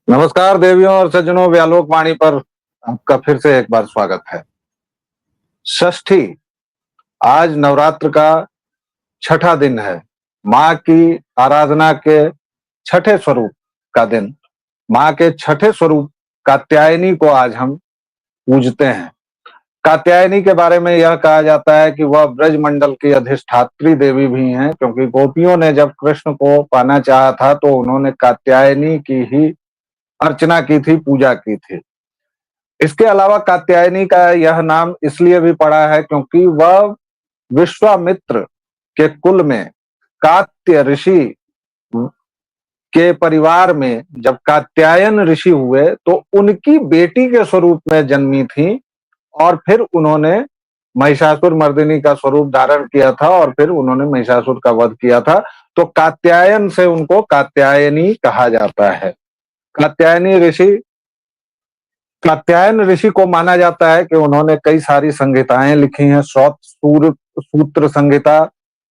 नमस्कार देवियों और सज्जनों, व्यालोक वाणी पर आपका फिर से एक बार स्वागत है। षष्ठी, आज नवरात्र का छठा दिन है। माँ की आराधना के छठे स्वरूप का दिन। माँ के छठे स्वरूप कात्यायनी को आज हम पूजते हैं। कात्यायनी के बारे में यह कहा जाता है कि वह ब्रजमंडल की अधिष्ठात्री देवी भी हैं, क्योंकि गोपियों ने जब कृष्ण को पाना चाहा था तो उन्होंने कात्यायनी की ही अर्चना की थी, पूजा की थी। इसके अलावा कात्यायनी का यह नाम इसलिए भी पड़ा है क्योंकि वह विश्वामित्र के कुल में कात्य ऋषि के परिवार में जब कात्यायन ऋषि हुए तो उनकी बेटी के स्वरूप में जन्मी थी, और फिर उन्होंने महिषासुर मर्दिनी का स्वरूप धारण किया था और फिर उन्होंने महिषासुर का वध किया था। तो कात्यायन से उनको कात्यायनी कहा जाता है। कात्यायनी ऋषि कात्यायन ऋषि को माना जाता है कि उन्होंने कई सारी संहिताएं लिखी हैं, सूत्र संहिता,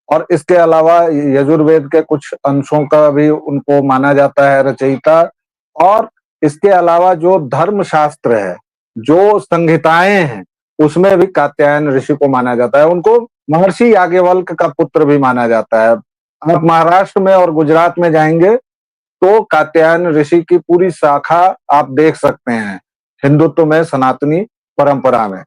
और इसके अलावा यजुर्वेद के कुछ अंशों का भी उनको माना जाता है रचयिता। और इसके अलावा जो धर्म शास्त्र है, जो संहिताएं हैं, उसमें भी कात्यायन ऋषि को माना जाता है। उनको महर्षि याज्ञवल्क्य का पुत्र भी माना जाता है। आप महाराष्ट्र में और गुजरात में जाएंगे तो कात्यायन ऋषि की पूरी शाखा आप देख सकते हैं हिंदुत्व में, सनातनी परंपरा में।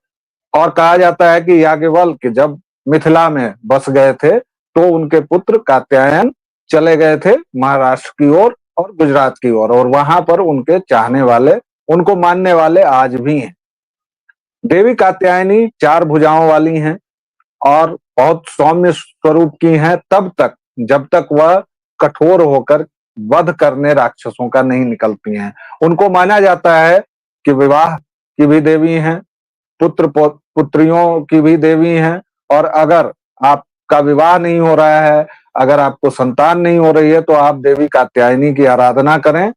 और कहा जाता है कि याज्ञवल्क्य जब मिथिला में बस गए थे तो उनके पुत्र कात्यायन चले गए थे महाराष्ट्र की ओर और गुजरात की ओर, और वहां पर उनके चाहने वाले, उनको मानने वाले आज भी हैं। देवी कात्यायनी चार भुजाओं वाली हैं और बहुत सौम्य स्वरूप की हैं, तब तक जब तक वह कठोर होकर वध करने राक्षसों का नहीं निकलती हैं। उनको माना जाता है कि विवाह की भी देवी हैं, पुत्रियों की भी देवी हैं, और अगर आपका विवाह नहीं हो रहा है, अगर आपको संतान नहीं हो रही है, तो आप देवी कात्यायनी की आराधना करें।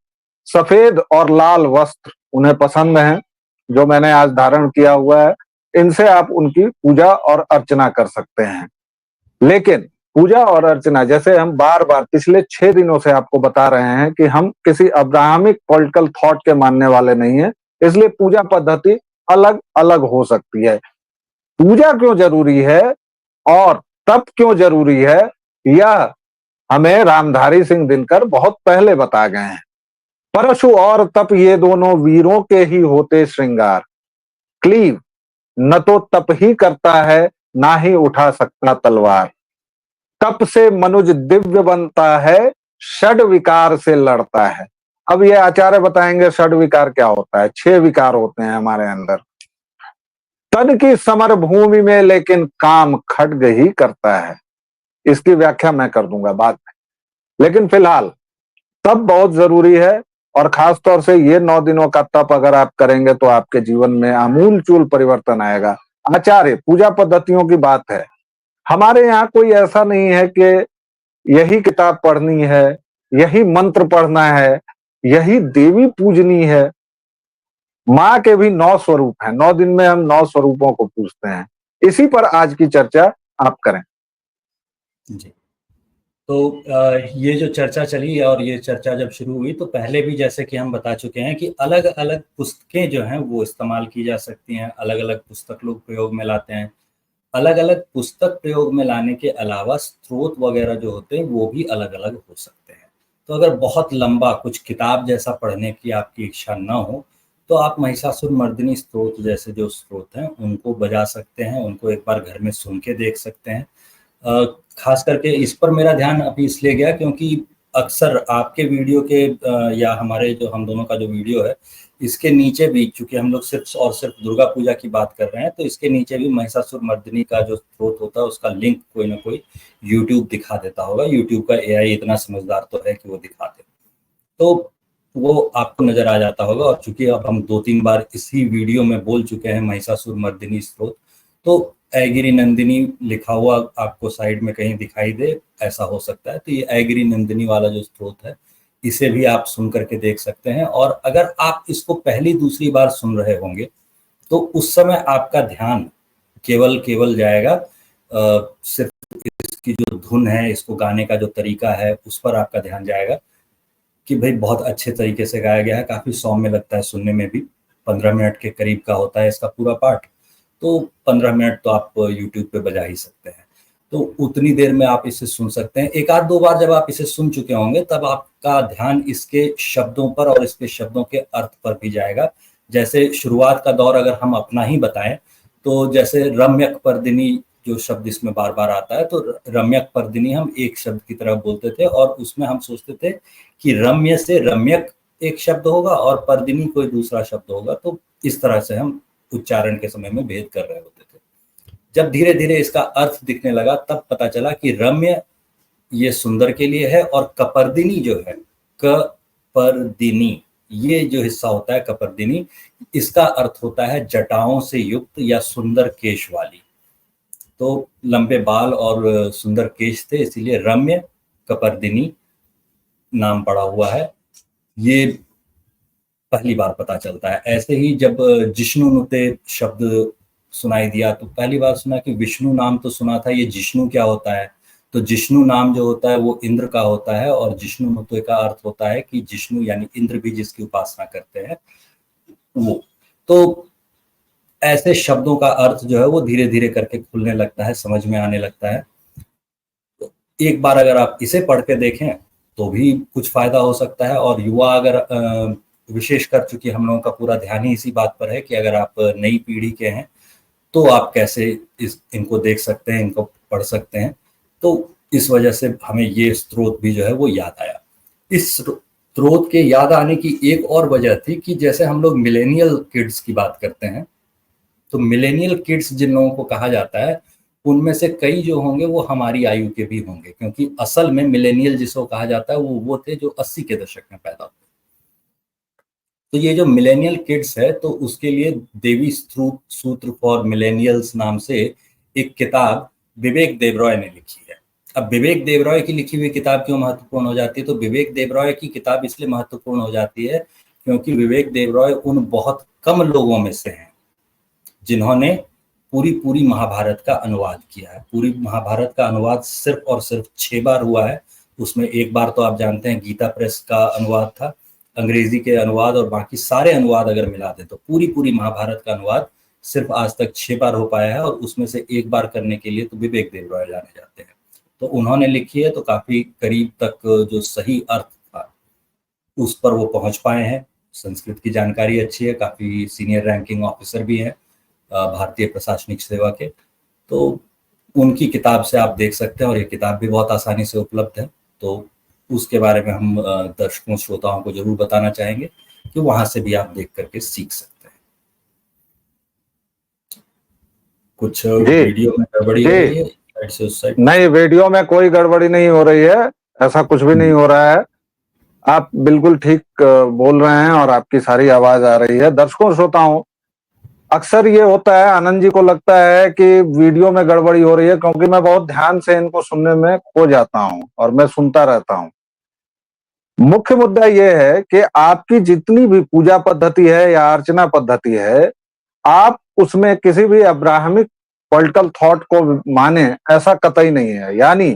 सफेद और लाल वस्त्र उन्हें पसंद हैं, जो मैंने आज धारण किया हुआ है। इनसे आप उनकी पूजा और अर्चना कर सकते हैं। लेकिन पूजा और अर्चना, जैसे हम बार बार पिछले 6 दिनों से आपको बता रहे हैं कि हम किसी अब्राहमिक पॉलिटिकल थॉट के मानने वाले नहीं है, इसलिए पूजा पद्धति अलग अलग हो सकती है। पूजा क्यों जरूरी है और तप क्यों जरूरी है, यह हमें रामधारी सिंह दिनकर बहुत पहले बता गए हैं। परशु और तप ये दोनों वीरों के ही होते श्रृंगार। क्लीव न तो तप ही करता है, ना ही उठा सकता तलवार। तप से मनुज दिव्य बनता है, षड विकार से लड़ता है। अब ये आचार्य बताएंगे षड विकार क्या होता है। 6 विकार होते हैं हमारे अंदर। तन की समर भूमि में लेकिन काम खड्ग ही करता है। इसकी व्याख्या मैं कर दूंगा बाद में, लेकिन फिलहाल तप बहुत जरूरी है। और खास तौर से ये 9 दिनों का तप अगर आप करेंगे तो आपके जीवन में आमूल चूल परिवर्तन आएगा। आचार्य पूजा पद्धतियों की बात है। हमारे यहाँ कोई ऐसा नहीं है कि यही किताब पढ़नी है, यही मंत्र पढ़ना है, यही देवी पूजनी है। माँ के भी 9 स्वरूप हैं। 9 दिन में हम 9 स्वरूपों को पूजते हैं। इसी पर आज की चर्चा आप करें जी। तो ये जो चर्चा चली और ये चर्चा जब शुरू हुई तो पहले भी जैसे कि हम बता चुके हैं कि अलग अलग पुस्तकें जो हैं वो इस्तेमाल की जा सकती हैं। अलग अलग पुस्तक लोग प्रयोग में लाते हैं। अलग अलग पुस्तक प्रयोग में लाने के अलावा स्रोत वगैरह जो होते हैं वो भी अलग अलग हो सकते हैं। तो अगर बहुत लंबा कुछ किताब जैसा पढ़ने की आपकी इच्छा ना हो तो आप महिषासुर मर्दिनी स्त्रोत जैसे जो स्त्रोत हैं उनको बजा सकते हैं, उनको एक बार घर में सुन के देख सकते हैं। खास करके इस पर मेरा ध्यान अभी इसलिए गया क्योंकि अक्सर आपके वीडियो के या हमारे जो हम दोनों का जो वीडियो है इसके नीचे भी, चूंकि हम लोग सिर्फ और सिर्फ दुर्गा पूजा की बात कर रहे हैं, तो इसके नीचे भी महिषासुर मर्दिनी का जो स्रोत होता है उसका लिंक कोई ना कोई यूट्यूब दिखा देता होगा। यूट्यूब का एआई इतना समझदार तो है कि वो दिखा दे, तो वो आपको नजर आ जाता होगा। और चूंकि अब हम 2-3 बार इसी वीडियो में बोल चुके हैं महिषासुर मर्दिनी स्त्रोत, तो ऐगिरी नंदिनी लिखा हुआ आपको साइड में कहीं दिखाई दे, ऐसा हो सकता है। तो ये ऐगिरी नंदिनी वाला जो स्त्रोत है इसे भी आप सुन करके देख सकते हैं। और अगर आप इसको पहली दूसरी बार सुन रहे होंगे तो उस समय आपका ध्यान केवल केवल जाएगा सिर्फ इसकी जो धुन है, इसको गाने का जो तरीका है उस पर आपका ध्यान जाएगा। कि भाई बहुत अच्छे तरीके से गाया गया है, काफ़ी सौम्य लगता है सुनने में भी। 15 मिनट के करीब का होता है इसका पूरा पार्ट, तो 15 मिनट तो आप यूट्यूब पे बजा ही सकते हैं। तो उतनी देर में आप इसे सुन सकते हैं। एक आध दो बार जब आप इसे सुन चुके होंगे तब आपका ध्यान इसके शब्दों पर और इसके शब्दों के अर्थ पर भी जाएगा। जैसे शुरुआत का दौर अगर हम अपना ही बताएं, तो जैसे रम्यक पर्दिनी जो शब्द इसमें बार बार आता है, तो रम्यक पर्दिनी हम एक शब्द की तरह बोलते थे और उसमें हम सोचते थे कि रम्य से रम्यक एक शब्द होगा और पर्दिनी कोई दूसरा शब्द होगा, तो इस तरह से हम उच्चारण के समय में भेद कर रहे होते थे। जब धीरे धीरे इसका अर्थ दिखने लगा तब पता चला कि रम्य ये सुंदर के लिए है और कपर्दिनी जो है, कपर्दिनी, ये जो हिस्सा होता है कपर्दिनी, इसका अर्थ होता है जटाओं से युक्त या सुंदर केश वाली। तो लंबे बाल और सुंदर केश थे, इसीलिए रम्य कपर्दिनी नाम पड़ा हुआ है। ये पहली बार पता चलता है। ऐसे ही जब जिष्णुनुते शब्द सुनाई दिया तो पहली बार सुना कि विष्णु नाम तो सुना था, ये जिष्णु क्या होता है। तो जिष्णु नाम जो होता है वो इंद्र का होता है और जिष्णुनुते का अर्थ होता है कि जिष्णु यानी इंद्र भी जिसकी उपासना करते हैं वो। तो ऐसे शब्दों का अर्थ जो है वो धीरे धीरे करके खुलने लगता है, समझ में आने लगता है। तो एक बार अगर आप इसे पढ़ के देखें तो भी कुछ फायदा हो सकता है। और युवा अगर विशेषकर, चूंकि हम लोगों का पूरा ध्यान ही इसी बात पर है कि अगर आप नई पीढ़ी के हैं तो आप कैसे इनको देख सकते हैं, इनको पढ़ सकते हैं। तो इस वजह से हमें ये स्रोत भी जो है वो याद आया। इस स्रोत के याद आने की एक और वजह थी कि जैसे हम लोग मिलेनियल किड्स की बात करते हैं, तो मिलेनियल किड्स जिन लोगों को कहा जाता है उनमें से कई जो होंगे वो हमारी आयु के भी होंगे, क्योंकि असल में मिलेनियल जिसको कहा जाता है वो थे जो 80 के दशक में पैदा हुए। तो ये जो मिलेनियल किड्स है, तो उसके लिए देवी सूत्र फॉर मिलेनियल्स नाम से एक किताब विवेक देवरॉय ने लिखी है। अब विवेक देवरॉय की लिखी हुई किताब क्यों महत्वपूर्ण हो जाती है? तो विवेक देवरॉय की किताब इसलिए महत्वपूर्ण हो जाती है क्योंकि विवेक देवरॉय उन बहुत कम लोगों में से हैं जिन्होंने पूरी महाभारत का अनुवाद किया है। पूरी महाभारत का अनुवाद सिर्फ और सिर्फ 6 बार हुआ है। उसमें एक बार तो आप जानते हैं गीता प्रेस का अनुवाद था, अंग्रेजी के अनुवाद और बाकी सारे अनुवाद अगर मिला दें तो पूरी महाभारत का अनुवाद सिर्फ आज तक 6 बार हो पाया है। और उसमें से एक बार करने के लिए तो विवेक देवरॉय जाने जाते हैं। तो उन्होंने लिखी है, तो काफी करीब तक जो सही अर्थ था उस पर वो पहुंच पाए हैं। संस्कृत की जानकारी अच्छी है, काफी सीनियर रैंकिंग ऑफिसर भी है भारतीय प्रशासनिक सेवा के। तो उनकी किताब से आप देख सकते हैं और ये किताब भी बहुत आसानी से उपलब्ध है। तो उसके बारे में हम दर्शकों श्रोताओं को जरूर बताना चाहेंगे कि वहां से भी आप देख करके सीख सकते हैं। कुछ वीडियो में गड़बड़ी हो रही है साइड से उस साइड? नहीं, वीडियो में कोई गड़बड़ी नहीं हो रही है, ऐसा कुछ भी नहीं हो रहा है। आप बिल्कुल ठीक बोल रहे हैं और आपकी सारी आवाज आ रही है। दर्शकों श्रोताओं, अक्सर ये होता है, आनंद जी को लगता है कि वीडियो में गड़बड़ी हो रही है, क्योंकि मैं बहुत ध्यान से इनको सुनने में खो जाता हूं और मैं सुनता रहता हूं। मुख्य मुद्दा ये है कि आपकी जितनी भी पूजा पद्धति है या अर्चना पद्धति है, आप उसमें किसी भी अब्राहमिक पॉलिटिकल थॉट को माने, ऐसा कतई नहीं है। यानी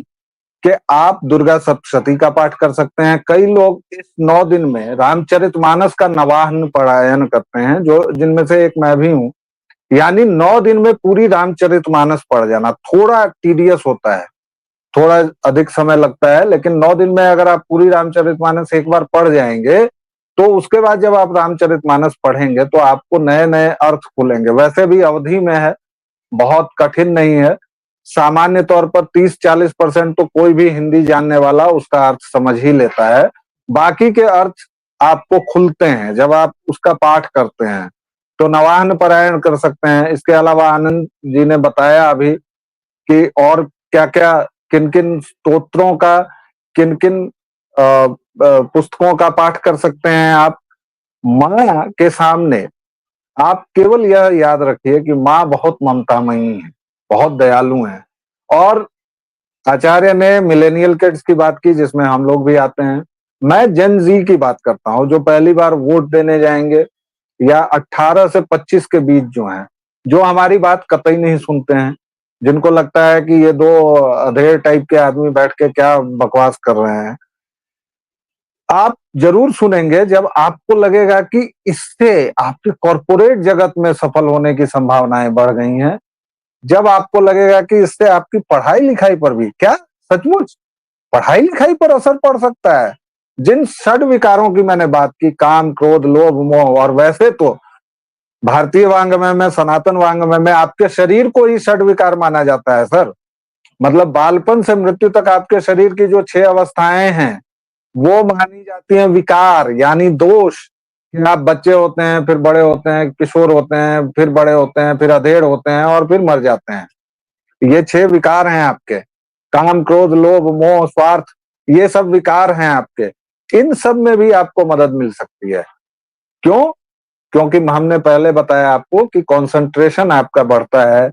कि आप दुर्गा सप्तशती का पाठ कर सकते हैं। कई लोग इस 9 दिन में रामचरितमानस का नवाहन पारायण करते हैं, जो जिनमें से एक मैं भी हूं। यानी 9 दिन में पूरी रामचरितमानस पढ़ जाना थोड़ा टीडियस होता है, थोड़ा अधिक समय लगता है, लेकिन 9 दिन में अगर आप पूरी रामचरितमानस एक बार पढ़ जाएंगे तो उसके बाद जब आप रामचरितमानस पढ़ेंगे तो आपको नए नए अर्थ खुलेंगे। वैसे भी अवधि में है, बहुत कठिन नहीं है। सामान्य तौर पर 30-40% तो कोई भी हिंदी जानने वाला उसका अर्थ समझ ही लेता है। बाकी के अर्थ आपको खुलते हैं जब आप उसका पाठ करते हैं। तो नवाहन पारायण कर सकते हैं। इसके अलावा आनंद जी ने बताया अभी कि और क्या क्या, किन किन स्तोत्रों का, किन किन पुस्तकों का पाठ कर सकते हैं आप। माँ के सामने आप केवल यह याद रखिए कि माँ बहुत ममतामयी है, बहुत दयालु है। और आचार्य ने मिलेनियल किड्स की बात की, जिसमें हम लोग भी आते हैं। मैं जेन जी की बात करता हूं, जो पहली बार वोट देने जाएंगे, या 18 से 25 के बीच जो हैं, जो हमारी बात कतई नहीं सुनते हैं, जिनको लगता है कि ये 2 अधेड़ टाइप के आदमी बैठ के क्या बकवास कर रहे हैं। आप जरूर सुनेंगे जब आपको लगेगा कि इससे आपके कॉर्पोरेट जगत में सफल होने की संभावनाएं बढ़ गई हैं, जब आपको लगेगा कि इससे आपकी पढ़ाई लिखाई पर भी, क्या सचमुच पढ़ाई लिखाई पर असर पड़ सकता है। जिन षड विकारों की मैंने बात की, काम, क्रोध, लोभ, मोह, और वैसे तो भारतीय वांग्मय में, सनातन वांग्मय में आपके शरीर को ही षड विकार माना जाता है सर। मतलब बालपन से मृत्यु तक आपके शरीर की जो 6 अवस्थाएं हैं वो मानी जाती हैं विकार, यानी दोष। कि आप बच्चे होते हैं, फिर बड़े होते हैं, किशोर होते हैं, फिर बड़े होते हैं, फिर अधेड़ होते हैं और फिर मर जाते हैं। ये 6 विकार हैं आपके, काम, क्रोध, लोभ, मोह, स्वार्थ, ये सब विकार हैं आपके। इन सब में भी आपको मदद मिल सकती है। क्यों? क्योंकि हमने पहले बताया आपको कि कंसंट्रेशन आपका बढ़ता है,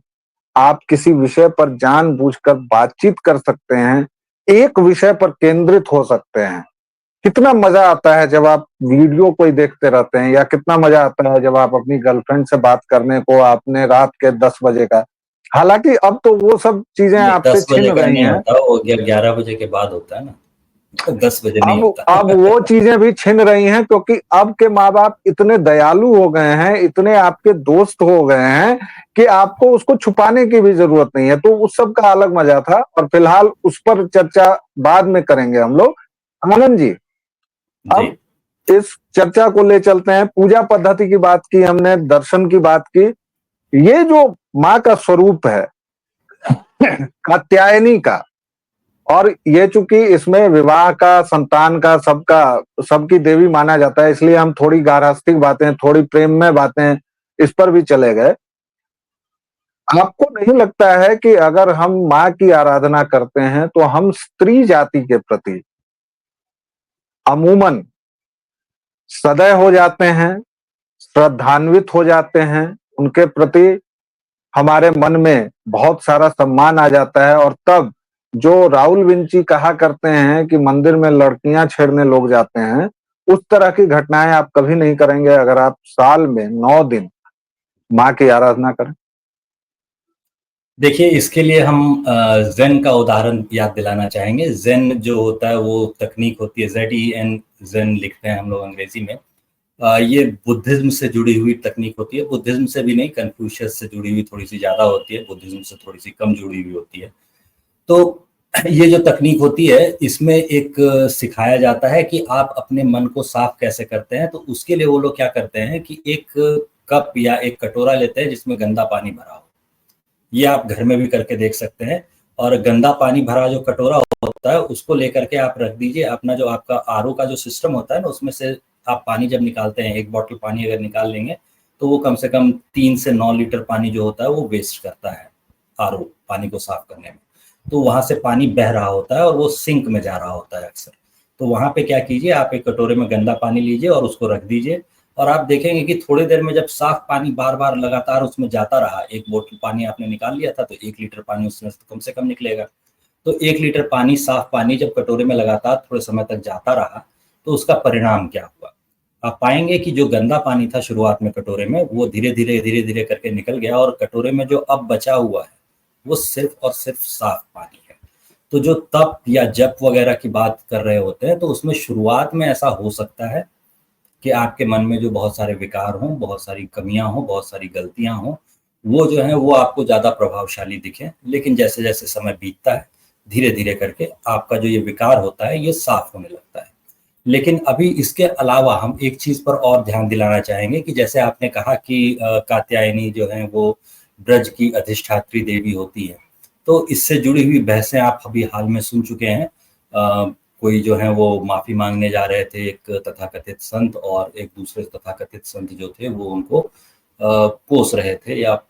आप किसी विषय पर जानबूझकर बातचीत कर सकते हैं, एक विषय पर केंद्रित हो सकते हैं। कितना मजा आता है जब आप वीडियो कोई देखते रहते हैं, या कितना मजा आता है जब आप अपनी गर्लफ्रेंड से बात करने को आपने रात के 10 बजे का, हालांकि अब तो वो सब चीजें ये आपसे 10 छिन बजे का रही नहीं हैं। होता, वो 11 बजे के बाद होता है ना, 10 बजे नहीं अब होता। अब वो चीजें भी छिन रही हैं, क्योंकि अब के माँ बाप इतने दयालु हो गए हैं, इतने आपके दोस्त हो गए हैं कि आपको उसको छुपाने की भी जरूरत नहीं है। तो उस सब का अलग मजा था, और फिलहाल उस पर चर्चा बाद में करेंगे हम लोग। आनंद जी, जी। अब इस चर्चा को ले चलते हैं। पूजा पद्धति की बात की हमने, दर्शन की बात की। ये जो माँ का स्वरूप है कात्यायनी का, और ये चूंकि इसमें विवाह का, संतान का, सबका, सबकी देवी माना जाता है, इसलिए हम थोड़ी गार्हस्थ्यिक बातें, थोड़ी प्रेम में बातें इस पर भी चले गए। आपको नहीं लगता है कि अगर हम माँ की आराधना करते हैं तो हम स्त्री जाति के प्रति अमूमन सदय हो जाते हैं, श्रद्धान्वित हो जाते हैं, उनके प्रति हमारे मन में बहुत सारा सम्मान आ जाता है। और तब जो राहुल विंची कहा करते हैं कि मंदिर में लड़कियां छेड़ने लोग जाते हैं, उस तरह की घटनाएं आप कभी नहीं करेंगे अगर आप साल में 9 दिन माँ की आराधना करें। देखिए, इसके लिए हम ज़ेन का उदाहरण याद दिलाना चाहेंगे। ज़ेन जो होता है वो तकनीक होती है, ZEN, ज़ेन लिखते हैं हम लोग अंग्रेजी में। ये बुद्धिज्म से जुड़ी हुई तकनीक होती है। बुद्धिज्म से भी नहीं, कन्फ्यूशियस से जुड़ी हुई थोड़ी सी ज़्यादा होती है, बुद्धिज्म से थोड़ी सी कम जुड़ी हुई होती है। तो ये जो तकनीक होती है, इसमें एक सिखाया जाता है कि आप अपने मन को साफ कैसे करते हैं। तो उसके लिए वो लोग क्या करते हैं कि एक कप या एक कटोरा लेते हैं जिसमें गंदा पानी भरा हो। ये आप घर में भी करके देख सकते हैं। और गंदा पानी भरा जो कटोरा होता है उसको लेकर के आप रख दीजिए। अपना जो आपका आरओ का जो सिस्टम होता है ना, उसमें से आप पानी जब निकालते हैं, एक बॉटल पानी अगर निकाल लेंगे तो वो कम से कम 3 से 9 लीटर पानी जो होता है वो वेस्ट करता है आरओ पानी को साफ करने में। तो वहां से पानी बह रहा होता है और वो सिंक में जा रहा होता है अक्सर। तो वहां पे क्या कीजिए, आप एक कटोरे में गंदा पानी लीजिए और उसको रख दीजिए। और आप देखेंगे कि थोड़ी देर में जब साफ पानी बार बार लगातार उसमें जाता रहा, एक बोतल पानी आपने निकाल लिया था तो 1 लीटर पानी उसमें कम से कम निकलेगा। तो 1 लीटर पानी, साफ पानी जब कटोरे में लगातार थोड़े समय तक जाता रहा तो उसका परिणाम क्या हुआ, आप पाएंगे कि जो गंदा पानी था शुरुआत में कटोरे में, वो धीरे धीरे करके निकल गया और कटोरे में जो अब बचा हुआ है वो सिर्फ और सिर्फ साफ पानी है। तो जो तप या जप वगैरह की बात कर रहे होते हैं, तो उसमें शुरुआत में ऐसा हो सकता है कि आपके मन में जो बहुत सारे विकार हों, बहुत सारी कमियां हों, बहुत सारी गलतियां हों, वो जो है वो आपको ज़्यादा प्रभावशाली दिखें। लेकिन जैसे जैसे समय बीतता है, धीरे धीरे करके आपका जो ये विकार होता है ये साफ होने लगता है। लेकिन अभी इसके अलावा हम एक चीज़ पर और ध्यान दिलाना चाहेंगे कि जैसे आपने कहा कि कात्यायनी जो है वो ब्रज की अधिष्ठात्री देवी होती है। तो इससे जुड़ी हुई बहसें आप अभी हाल में सुन चुके हैं। कोई जो है वो माफ़ी मांगने जा रहे थे, एक तथाकथित संत, और एक दूसरे तथाकथित संत जो थे वो उनको कोस रहे थे, या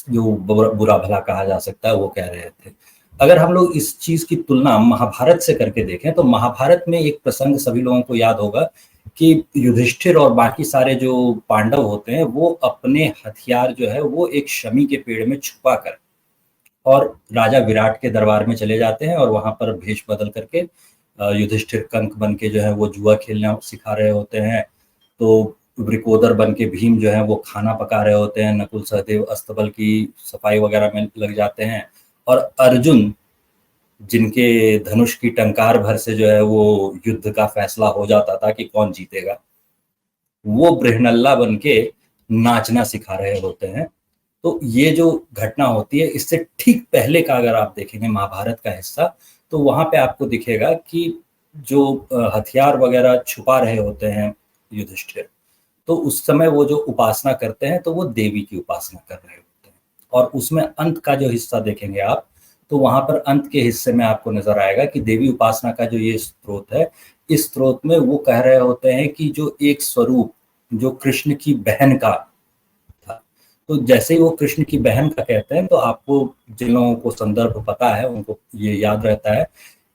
जो बुरा भला कहा जा सकता है वो कह रहे थे। अगर हम लोग इस चीज़ की तुलना महाभारत से करके देखें तो महाभारत में एक प्रसंग सभी लोगों को याद होगा कि युधिष्ठिर और बाकी सारे जो पांडव होते हैं वो अपने हथियार जो है वो एक शमी के पेड़ में छुपा कर और राजा विराट के दरबार में चले जाते हैं, और वहां पर भेष बदल करके युधिष्ठिर कंक बन के जो है वो जुआ खेलना सिखा रहे होते हैं। तो वृकोदर बन के भीम जो है वो खाना पका रहे होते हैं, नकुल सहदेव अस्तबल की सफाई वगैरह में लग जाते हैं, और अर्जुन जिनके धनुष की टंकार भर से जो है वो युद्ध का फैसला हो जाता था कि कौन जीतेगा, वो बृहनल्ला बन के नाचना सिखा रहे होते हैं। तो ये जो घटना होती है, इससे ठीक पहले का अगर आप देखेंगे महाभारत का हिस्सा, तो वहाँ पे आपको दिखेगा कि जो हथियार वगैरह छुपा रहे होते हैं युधिष्ठिर, तो उस समय वो जो उपासना करते हैं, तो वो देवी की उपासना कर रहे होते हैं। और उसमें अंत का जो हिस्सा देखेंगे आप, तो वहाँ पर अंत के हिस्से में आपको नज़र आएगा कि देवी उपासना का जो ये स्रोत है, इस स्रोत में वो कह रहे होते हैं कि जो एक स्वरूप जो कृष्ण की बहन का था, तो जैसे ही वो कृष्ण की बहन का कहते हैं, तो आपको जिन लोगों को संदर्भ पता है उनको ये याद रहता है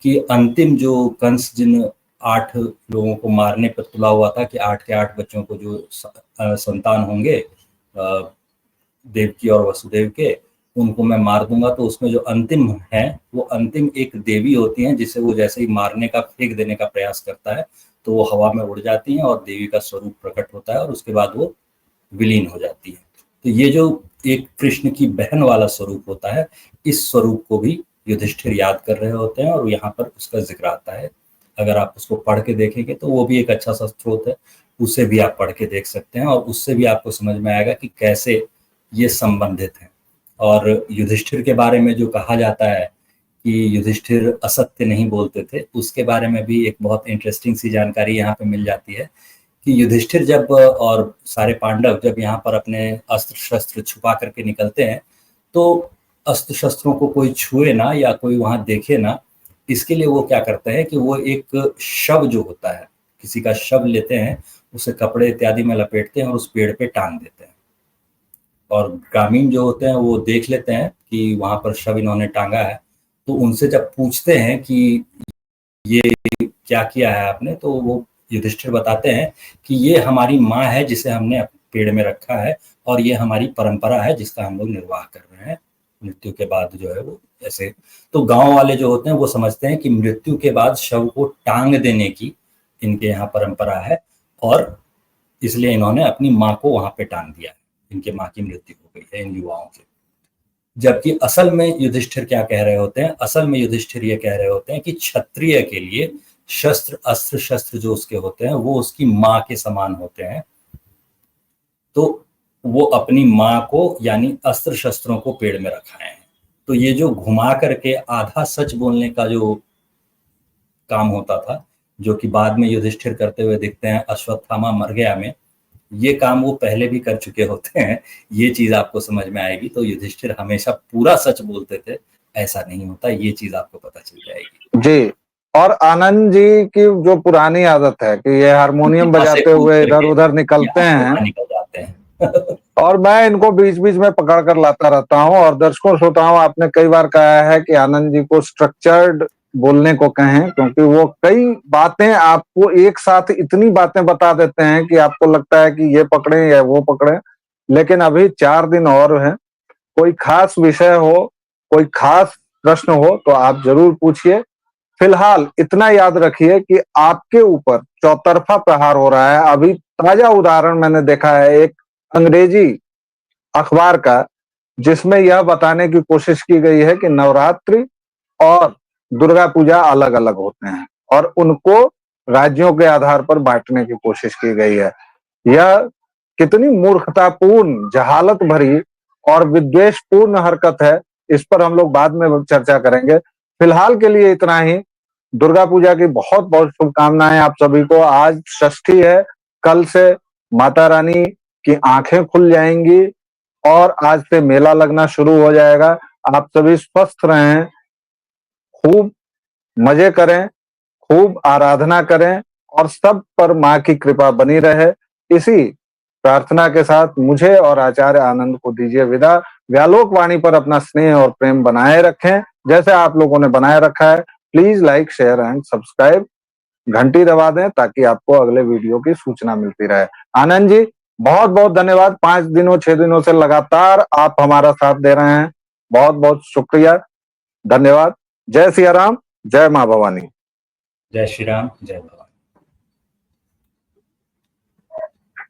कि अंतिम जो कंस जिन 8 लोगों को मारने पर तुला हुआ था कि 8 के 8 बच्चों को जो संतान होंगे देवकी और वसुदेव के, उनको मैं मार दूंगा, तो उसमें जो अंतिम है वो अंतिम एक देवी होती हैं, जिसे वो जैसे ही मारने का फेंक देने का प्रयास करता है तो वो हवा में उड़ जाती हैं और देवी का स्वरूप प्रकट होता है और उसके बाद वो विलीन हो जाती है। तो ये जो एक कृष्ण की बहन वाला स्वरूप होता है, इस स्वरूप को भी युधिष्ठिर याद कर रहे होते हैं और यहाँ पर उसका जिक्र आता है। अगर आप उसको पढ़ के देखेंगे तो वो भी एक अच्छा सा स्रोत है, उसे भी आप पढ़ के देख सकते हैं और उससे भी आपको समझ में आएगा कि कैसे ये संबंधित हैं। और युधिष्ठिर के बारे में जो कहा जाता है कि युधिष्ठिर असत्य नहीं बोलते थे, उसके बारे में भी एक बहुत इंटरेस्टिंग सी जानकारी यहाँ पे मिल जाती है कि युधिष्ठिर जब और सारे पांडव जब यहाँ पर अपने अस्त्र शस्त्र छुपा करके निकलते हैं, तो अस्त्र शस्त्रों को कोई छुए ना या कोई वहां देखे ना, इसके लिए वो क्या करते हैं कि वो एक शव जो होता है, किसी का शव लेते हैं, उसे कपड़े इत्यादि में लपेटते हैं और उस पेड़ पे टांग देते हैं। और ग्रामीण जो होते हैं वो देख लेते हैं कि वहां पर शव इन्होंने टांगा है, तो उनसे जब पूछते हैं कि ये क्या किया है आपने, तो वो युधिष्ठिर बताते हैं कि ये हमारी माँ है जिसे हमने पेड़ में रखा है और ये हमारी परंपरा है जिसका हम लोग निर्वाह कर रहे हैं, मृत्यु के बाद जो है वो ऐसे। तो गांव वाले जो होते हैं वो समझते हैं कि मृत्यु के बाद शव को टांग देने की इनके यहाँ परंपरा है और इसलिए इन्होंने अपनी माँ को वहां पे टांग दिया है, इनके माँ की मृत्यु हो गई है इन युवाओं की। जबकि असल में युधिष्ठिर क्या कह रहे होते हैं, असल में युधिष्ठिर ये कह रहे होते हैं कि क्षत्रिय के लिए शस्त्र अस्त्र शस्त्र जो उसके होते हैं वो उसकी माँ के समान होते हैं। तो वो अपनी माँ को यानी अस्त्र शस्त्रों को पेड़ में रखाए हैं। तो ये जो घुमा करके आधा सच बोलने का जो काम होता था, जो कि बाद में युधिष्ठिर करते हुए दिखते हैं अश्वत्थामा मर गया में, ये काम वो पहले भी कर चुके होते हैं। ये चीज आपको समझ में आएगी। तो युधिष्ठिर हमेशा पूरा सच बोलते थे, ऐसा नहीं होता, ये चीज आपको पता चल जाएगी जी। और आनंद जी की जो पुरानी आदत है कि ये हारमोनियम बजाते हुए इधर उधर निकलते हैं, निकल जाते हैं और मैं इनको बीच बीच में पकड़ कर लाता रहता हूँ। और दर्शकों श्रोताओं, आपने कई बार कहा है कि आनंद जी को स्ट्रक्चर्ड बोलने को कहें, क्योंकि वो कई बातें आपको एक साथ इतनी बातें बता देते हैं कि आपको लगता है कि ये पकड़े या वो पकड़े। लेकिन अभी 4 दिन और हैं। कोई खास विषय हो, कोई खास प्रश्न हो तो आप जरूर पूछिए। फिलहाल इतना याद रखिए कि आपके ऊपर चौतरफा प्रहार हो रहा है। अभी ताजा उदाहरण मैंने देखा है एक अंग्रेजी अखबार का, जिसमें यह बताने की कोशिश की गई है कि नवरात्रि और दुर्गा पूजा अलग अलग होते हैं और उनको राज्यों के आधार पर बांटने की कोशिश की गई है। यह कितनी मूर्खतापूर्ण, जहालत भरी और विद्वेषपूर्ण हरकत है, इस पर हम लोग बाद में चर्चा करेंगे। फिलहाल के लिए इतना ही। दुर्गा पूजा की बहुत बहुत शुभकामनाएं आप सभी को। आज षष्ठी है, कल से माता रानी की आंखें खुल जाएंगी और आज से मेला लगना शुरू हो जाएगा। आप सभी स्वस्थ रहें, खूब मजे करें, खूब आराधना करें और सब पर माँ की कृपा बनी रहे। इसी प्रार्थना के साथ मुझे और आचार्य आनंद को दीजिए विदा। व्यालोक वाणी पर अपना स्नेह और प्रेम बनाए रखें जैसे आप लोगों ने बनाए रखा है। Please like, share and subscribe, घंटी दबा दें ताकि आपको अगले वीडियो की सूचना मिलती रहे। आनंद जी, बहुत बहुत धन्यवाद। 5 दिनों 6 दिनों से लगातार आप हमारा साथ दे रहे हैं, बहुत बहुत शुक्रिया, धन्यवाद। जय सिया राम, जय माँ भवानी। जय श्री राम, जय भवानी।